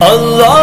اللہ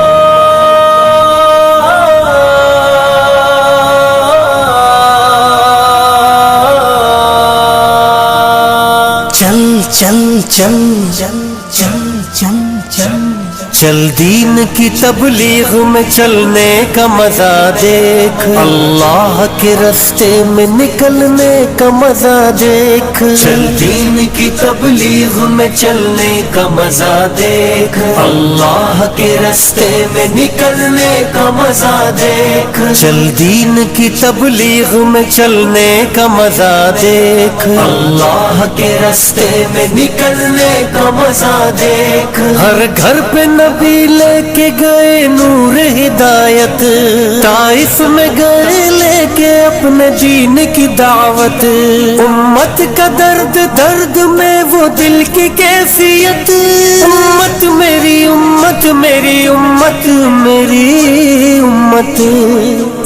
چل چل چل چل چل چل چل چل دین کی تبلیغ میں چلنے کا مزہ دیکھ، اللہ کے راستے میں نکلنے کا مزہ دیکھ، چل دین کی تبلیغ میں چلنے کا مزہ دیکھ، اللہ کے راستے میں نکلنے کا مزہ دیکھ، چل دین کی تبلیغ میں چلنے کا مزہ دیکھ، اللہ کے راستے میں نکلنے کا مزہ دیکھ، ہر گھر پہ نبی لے کے گئے نور ہدایت، طائف میں گئے لے کے اپنے دین کی دعوت، امت کا درد درد میں وہ دل کی کیفیت، امت میری امت میری امت میری امت،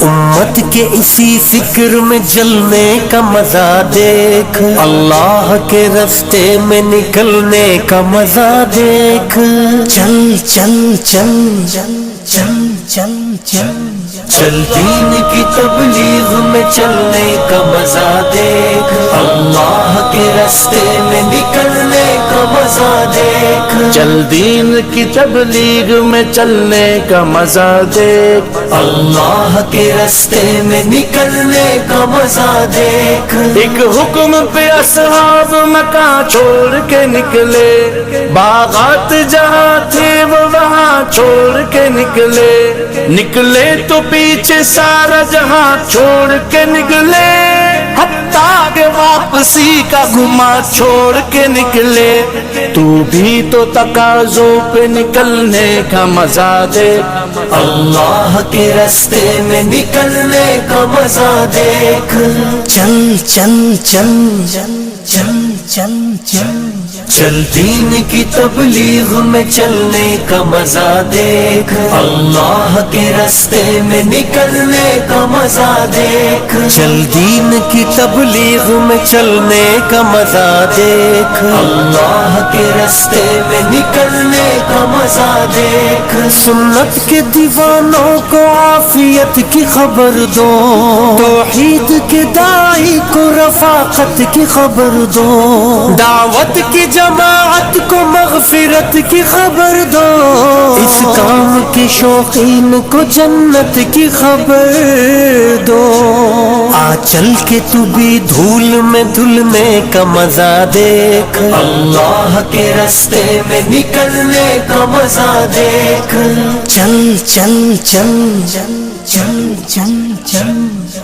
امت کے اسی فکر میں جلنے کا مزہ دیکھ، اللہ کے راستے میں نکلنے کا مزہ دیکھ، چل چل چل چل چل چل چل چل دین کی تبلیغ میں چلنے کا مزہ دیکھ، اللہ کے راستے میں نکلنے کا مزہ دیکھ، چل دین کی تبلیغ میں چلنے کا مزہ دیکھ، اللہ کے راستے میں نکلنے کا مزہ دیکھ، ایک حکم پہ اصحاب مکہ چھوڑ کے نکلے، باغات جہاں تھے وہ وہاں چھوڑ کے نکلے، نکلے تو پیچھے سارا جہاں چھوڑ کے نکلے، حتیٰ کہ واپسی کا گھما چھوڑ کے نکلے، تو بھی تو تقاضوں پہ نکلنے کا مزہ دیکھ، اللہ کے راستے میں نکلنے کا مزہ دیکھ، چل چل چل چل چل چل چل چل دین کی تبلیغ میں چلنے کا مزہ دیکھ، اللہ کے راستے میں نکلنے کا مزہ دیکھ، چل دین کی تبلیغ میں چلنے کا مزہ دیکھ، اللہ کے راستے میں نکلنے کا مزہ دیکھ، سنت کے دیوانوں کو عافیت کی خبر دو، توحید کے داعی کو رفاقت کی خبر دو، دعوت کی جماعت کو مغفرت کی خبر دو، اس کام کے شوقین کو جنت کی خبر دو، آ چل کے تو بھی دھول میں دھلنے کا مزہ دیکھ، اللہ کے راستے میں نکلنے کا مزہ دیکھ، چل چل چل چل چل چل چل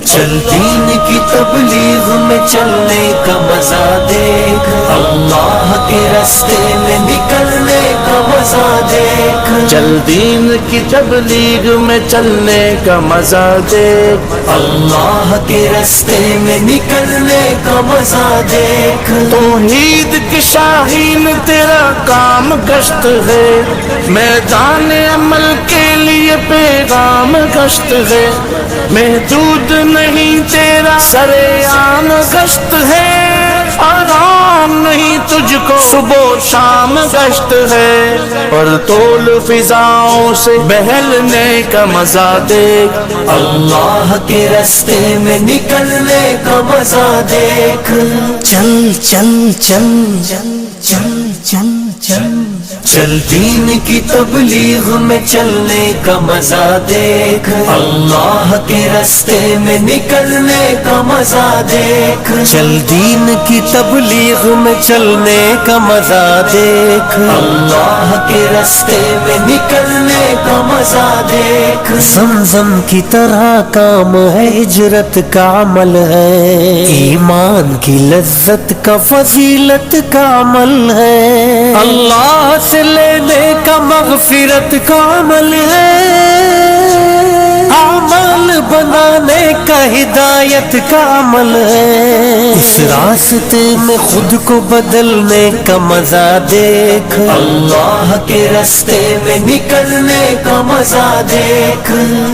چل دین کی تبلیغ میں چلنے کا مزہ دیکھ، اللہ کے راستے میں نکلنے کا مزہ دیکھ، چل دین کی تبلیغ میں چلنے کا مزہ دیکھ، اللہ کے راستے میں نکلنے کا مزہ دیکھ، توحید کی شاہین تیرا کام گشت ہے، میدان عمل کے لیے پیغام گشت ہے، محدود نہیں تیرا سرعام گشت ہے، آرام نہیں تجھ کو صبح و شام گشت ہے، پر طول فضاؤں سے بہلنے کا مزہ دیکھ، اللہ کے راستے میں نکلنے کا مزہ دیکھ، چل چل چل چل چل چل چل چل دین کی تبلیغ میں چلنے کا مزہ دیکھ، اللہ کے راستے میں نکلنے کا مزہ دیکھ، چل دین کی تبلیغ میں چلنے کا مزہ دیکھ، اللہ کے راستے میں نکلنے کا مزہ دیکھ، زمزم کی طرح کام ہے، ہجرت کا عمل ہے، ایمان کی لذت کا فضیلت کا عمل ہے، اللہ سے لینے کا مغفرت کا عمل ہے، عمل بنانے کا ہدایت کا عمل ہے، اس راستے میں خود کو بدلنے کا مزہ دیکھ، اللہ کے راستے میں نکلنے کا مزہ دیکھ،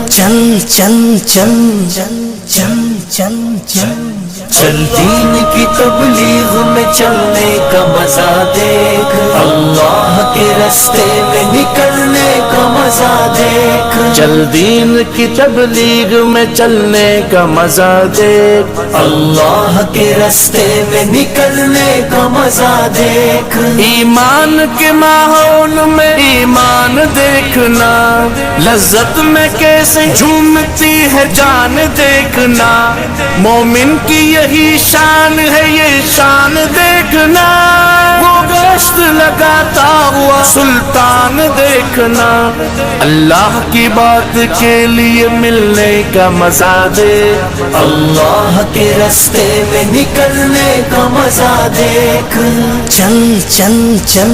چل چل چل چل چل چل چل چل دین کی تبلیغ میں چلنے کا مزہ دیکھ، اللہ کے راستے میں نکلنے کا مزہ چل دین کی تبلیغ میں چلنے کا مزہ دیکھ، اللہ کے راستے میں نکلنے کا مزہ دیکھ، ایمان کے ماحول میں ایمان دیکھنا، لذت میں کیسے جھومتی ہے جان دیکھنا، مومن کی یہی شان ہے یہ شان دیکھنا، وہ گشت لگاتا ہوا سلطان دیکھنا، اللہ کی بات کے لیے ملنے کا مزہ دے، اللہ کے راستے میں نکلنے کا مزہ دیکھ، چل چل چل